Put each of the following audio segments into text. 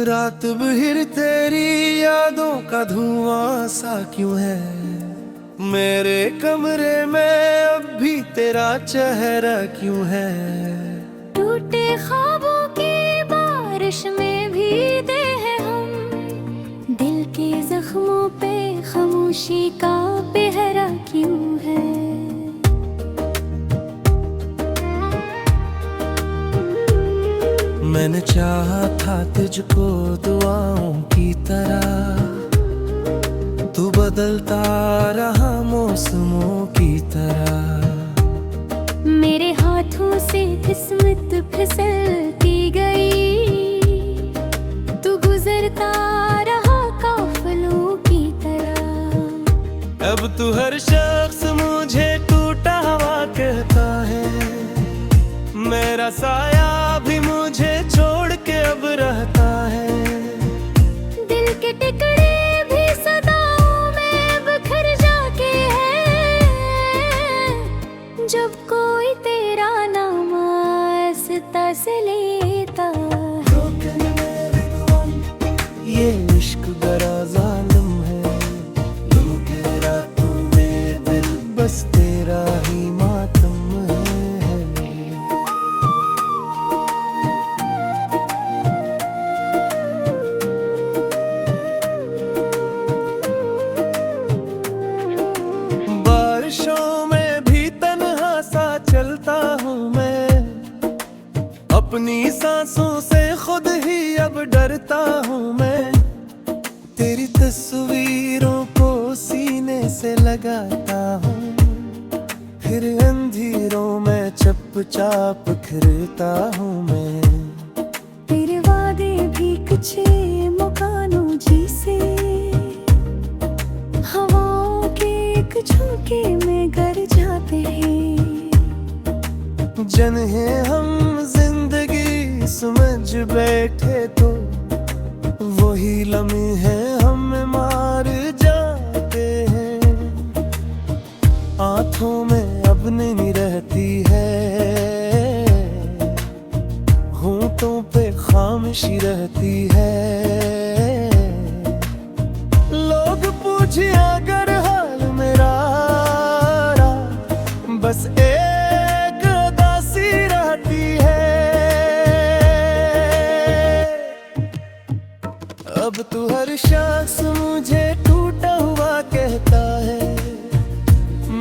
रात भर तेरी यादों का धुआं सा क्यों है। मेरे कमरे में अब भी तेरा चेहरा क्यों है। टूटे ख्वाबों की बारिश में भीगे हैं हम, दिल के जख्मों पे खामोशी का पहरा क्यों है। मैंने चाहा था तुझको दुआओं की तरह, तू बदलता रहा मौसमों की तरह। मेरे हाथों से किस्मत फिसलती गई, तू गुजरता रहा काफिलों की तरह। अब तू हर शख्स मुझे टूटा हुआ कहता है, मेरा साया भी मुझे छोड़ के अब रहता है। दिल के टुकड़े भी सदाओं में बिखर जाके हैं, जब कोई तेरा नाम आस्ता से लेता है। ये इश्क बड़ा जालिम है, लुटे रातों में दिल बस तेरा ही मातम है। बारिशों में भी तन्हा सा चलता हूँ मैं, अपनी सांसों से खुद ही अब डरता हूँ मैं। तेरी तस्वीरों को सीने से लगाता हूँ, फिर अंधेरों में चुपचाप फिरता हूँ मैं। तेरे वादे भी कुछ मकानों जैसे, हवाओं के एक झोंके में गर जाते हैं। जन्हे हम जिंदगी समझ बैठे तो वही लम्हे हमें मार जाते हैं। आँखों में अब नहीं रहती है, होंठों पे खामोशी रहती है। लोग पूछे अगर हाल मेरा, बस एक उदासी रहती है। अब तू हर शख्स मुझे टूटा हुआ कहता है,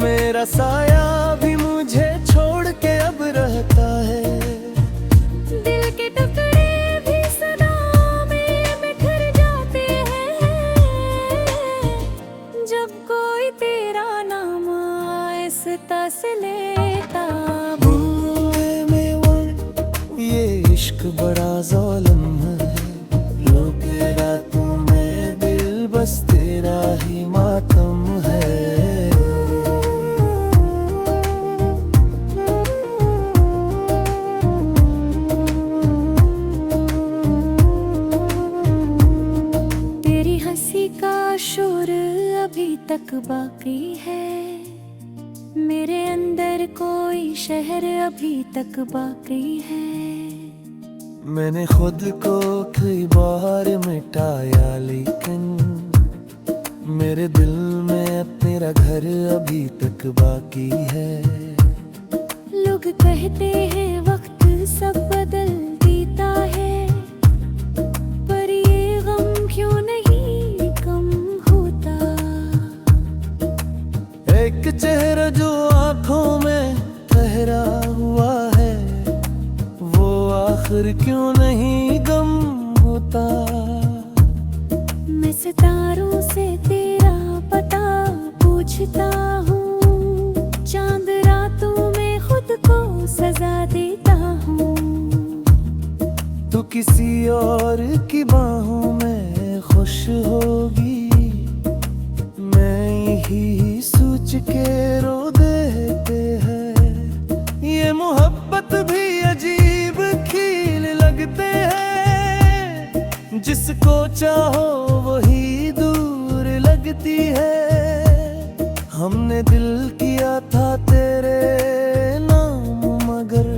मेरा साया भी मुझे छोड़ के अब रहता है। दिल के टुकड़े भी सदाओं में बिखर जाते हैं, जब कोई तेरा नाम आस्ता से लेता। ये इश्क बड़ा जालिम है, लोगे रातों में दिल बस तेरा ही मातम है। तेरी हंसी का शोर अभी तक बाकी है, मेरे अंदर कोई शहर अभी तक बाकी है। मैंने खुद को कई बार मिटाया, लेकिन मेरे दिल में तेरा घर अभी तक बाकी है। लोग कहते हैं वक्त सब बदल देता है, पर ये गम क्यों नहीं कम होता। एक चेहरा जो आँखों में ठहरा हुआ है, वो आखिर क्यों नहीं गम होता। मैं सितारों से तेरा पता पूछता हूँ, चांद रातों में खुद को सजा देता हूँ। तू किसी और की बाहों में खुश होगी, मैं यही सोच के रो देते हैं। ये मोहब्बत भी अजीब खील लगते हैं, जिसको चाहो वही दूर लगती है। हमने दिल किया था तेरे नाम, मगर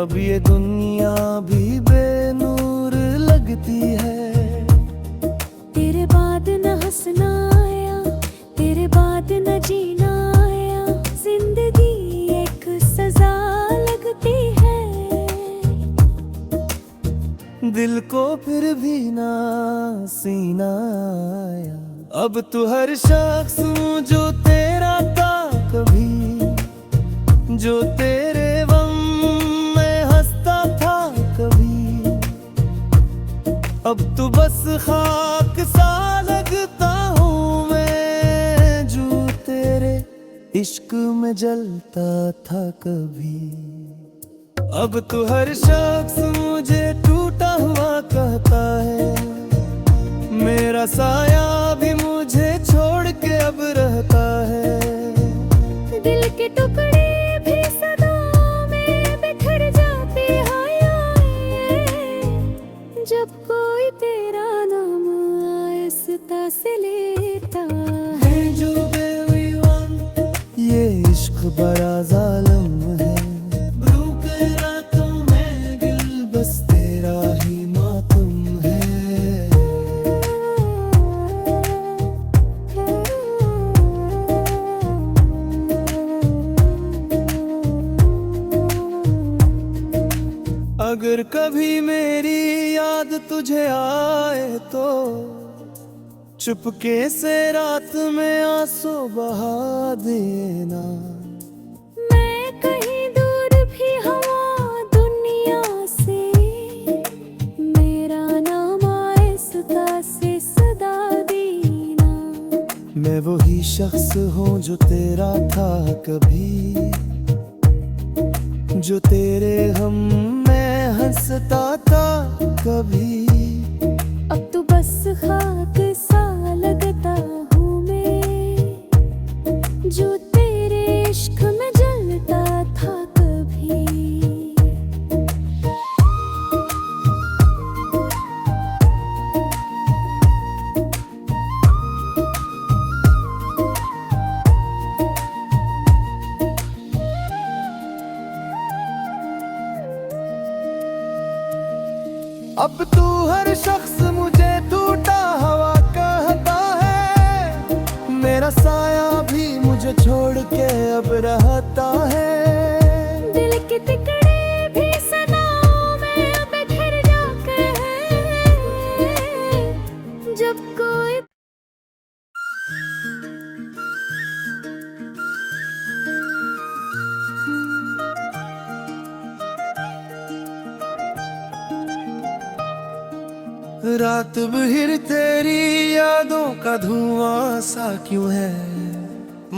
अब ये दुनिया भी बेनूर लगती है। एहसास ना आया, तेरे बाद न जीना आया। जिंदगी एक सजा लगती है, दिल को फिर भी ना सीना आया। अब तू हर शख्स जो तेरा था कभी, जो तेरे गम में हंसता था कभी, अब तू बस खाक सा लगता हूँ मैं, जो तेरे इश्क में जलता था कभी। अब तू हर शख्स मुझे टूटा हुआ कहता है, मेरा साया भी मुझे छोड़ के अब रहता है। दिल के टुकड़े भी सदाओं में बिखर जाते हैं, जब कोई तेरा नाम आहिस्ता से लेता है। जो बेईमान ये इश्क बड़ा जालिम है, ब्रूके रातों में दिल बस तेरा ही मातम है। अगर कभी मेरी याद तुझे आए तो चुपके से रात में आंसू बहा देना। मैं कहीं दूर भी हूँ दुनिया से, मेरा नाम आहिस्ता से सदा देना। मैं वही शख्स हूँ जो तेरा था कभी, जो तेरे हम में हंसता था कभी। अब तो बस खाक सा लगता हूँ मैं, जो तेरे इश्क में जलता था कभी। अब तू हर शख्स मुझे टूटा हुआ कहता है, मेरा साया भी मुझे छोड़ के अब रहता है। दिल के टुकड़े भी सदाओं में बिखर जाते हैं, जब कोई रात भर तेरी यादों का धुआं सा क्यों है,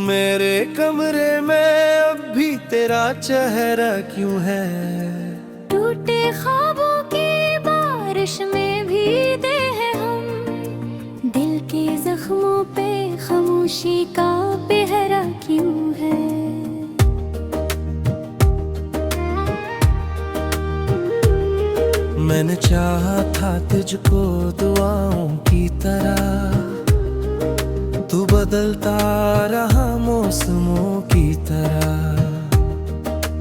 मेरे कमरे में अब भी तेरा चेहरा क्यों है। टूटे ख्वाबों की बारिश में भीगे हैं हम, दिल के जख्मों पे खामोशी का पहरा क्यों है। मैंने चाहा था तुझको दुआओं की तरह, तू बदलता रहा मौसमों की तरह।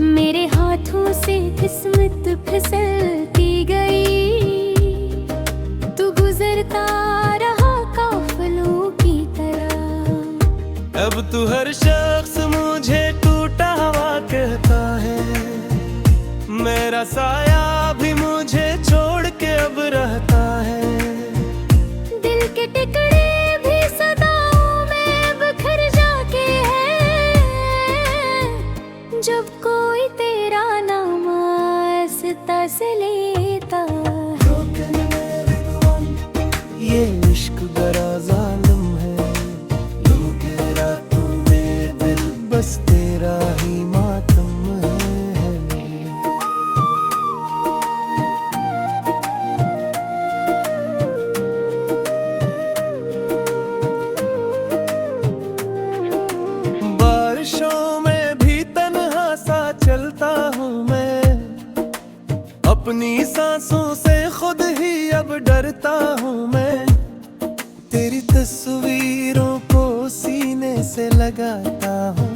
मेरे हाथों से किस्मत फिसलती गई, तू गुजरता रहा काफिलों की तरह। अब तू हर शख्स मुझे टूटा हुआ कहता है, मेरा साया भी मुझे छोड़ के अब रहता है। दिल के टुकड़े भी सदाओं में बिखर जाते हैं, जब कोई तेरा नाम आहिस्ता से लेता है। ये इश्क बड़ा जालिम है, ब्रूके रातों में दिल बस तेरा ही मातम है। बारिशों में भी तन्हा सा चलता हूँ मैं, अपनी सांसों से खुद ही अब डरता हूँ मैं। तेरी तस्वीरों को सीने से लगाता हूँ,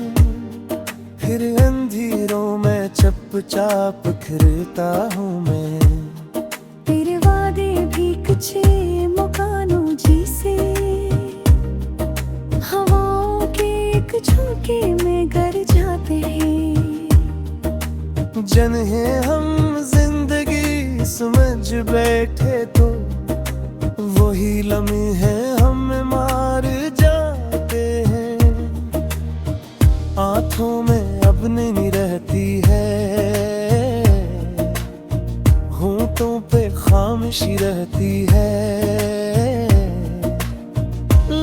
फिर अंधेरों में चुपचाप फिरता हूँ मैं। तेरे वादे भी कुछ मकानों जैसे, क्वेश्चन है हम जिंदगी समझ बैठे तो वही लम्हे हमें मार जाते हैं। आंखों में अब नहीं रहती है, होंठों पे खामोशी रहती है।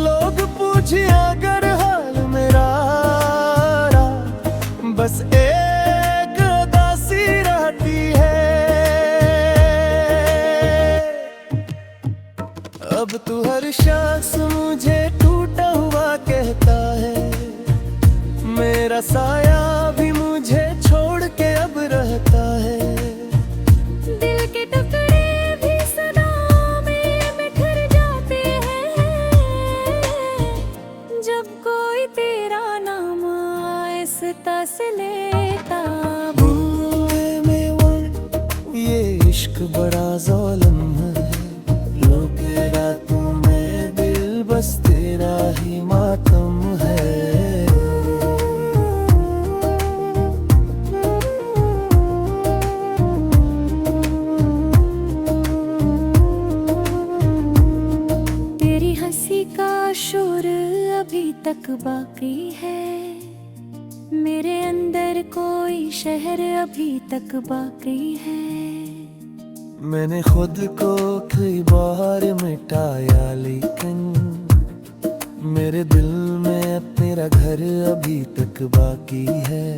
लोग पूछे अगर हाल मेरा, बस एक उदासी रहती है। अब तू हर शख्स मुझे टूटा हुआ कहता है, मेरा साया भी मुझे छोड़ के अब रहता है। दिल के टुकड़े भी सदा में बिखर जाते हैं, जब कोई तेरा नाम आहिस्ता से लेता। ये इश्क बड़ा ज़ालिम है, लोगे रातों में दिल बस तेरा ही मातम है। तेरी हंसी का शोर अभी तक बाकी है, मेरे अंदर कोई शहर अभी तक बाकी है। मैंने खुद को कई बार मिटाया, लेकिन मेरे दिल में तेरा घर अभी तक बाकी है।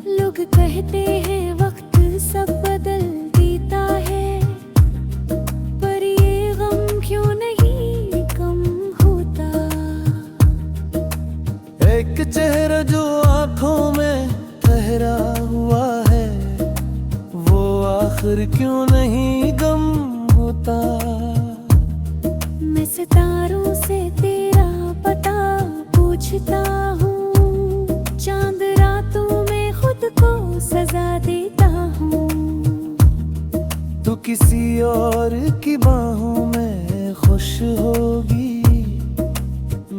लोग कहते हैं वक्त सब बदल देता है, पर ये गम क्यों नहीं कम होता। एक चेहरा जो आंखों में ठहरा हुआ है, वो आखिर क्यों नहीं गम होता। मैं सितारों से तेरा पता पूछता हूँ, चांद रातों में खुद को सजा देता हूँ। तू किसी और की बाहों में खुश होगी,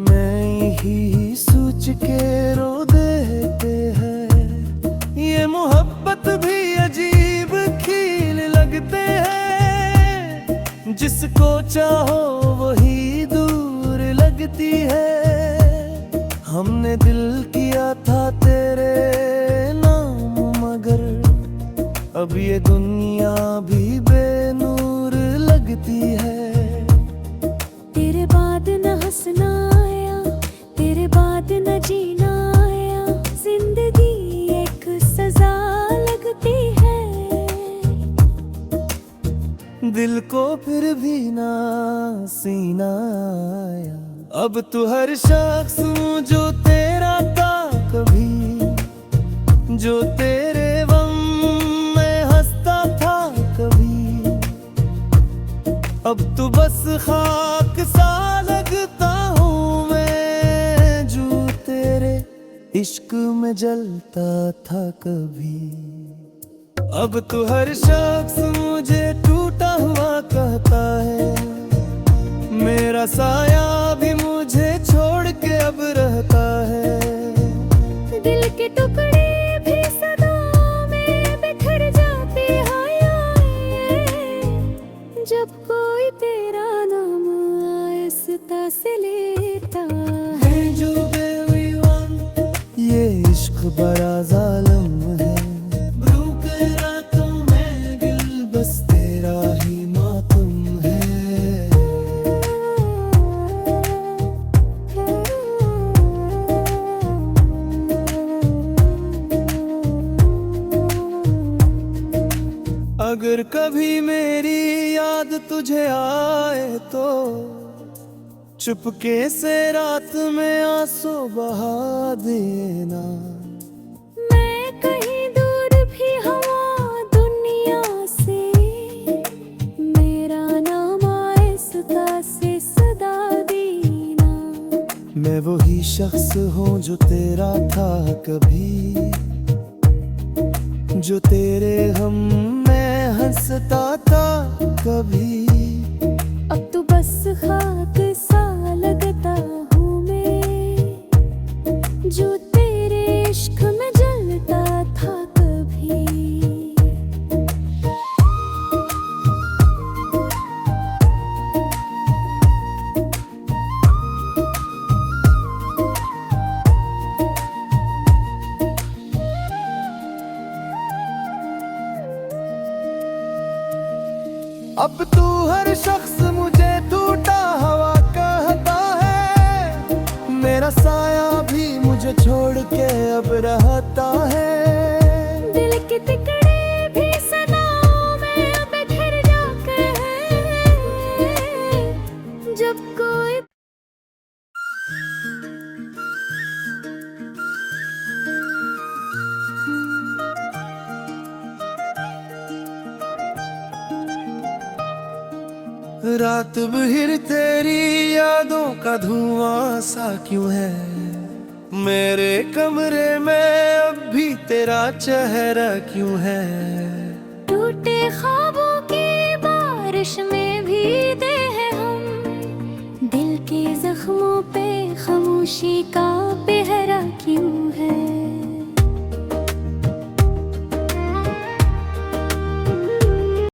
मैं यही सोच के रो देते हैं। ये मोहब्बत भी अजीब खील लगते हैं, जिसको चाहो वही दूर लगती है। हमने दिल किया था तेरे नाम, मगर अब ये दुनिया भी बेनूर लगती है। तेरे बाद न हंसना आया, तेरे बाद न जीना आया, जिंदगी एक सजा लगती है। दिल को फिर भी ना सीना आया। अब तू हर शख्स जो तेरा था कभी, जो तेरे गम में हंसता था कभी, अब तू बस खाक सा लगता हूँ मैं, जो तेरे इश्क में जलता था कभी। अब तू हर शख्स मुझे टूटा हुआ कहता है, मेरा साया भी मुझे छोड़ के अब रहता है। दिल के टुकड़े भी सदा में बिखर जाते हैं, जब कोई तेरा नाम आहिस्ता से लेता है। जो ये इश्क बड़ा ज़ालिम है, ब्रूके रातों में दिल बस तेरा ही मातम है। अगर कभी मेरी याद तुझे आए तो चुपके से रात में आंसू बहा देना। मैं कहीं दूर भी हूँ दुनिया से, मेरा नाम आहिस्ता से सदा देना। मैं वही शख्स हूँ जो तेरा था कभी, जो तेरे हम में हंसता था कभी। अब तो बस खाक सा लगता हूँ मैं, जो तेरे इश्क में जलता था कभी। रात भर तेरी यादों का धुआं सा क्यों है, मेरे कमरे में अब भी तेरा चेहरा क्यों है। टूटे ख्वाबों की बारिश में भीगे हैं हम, दिल के जख्मों पे खामोशी का पहरा क्यों है।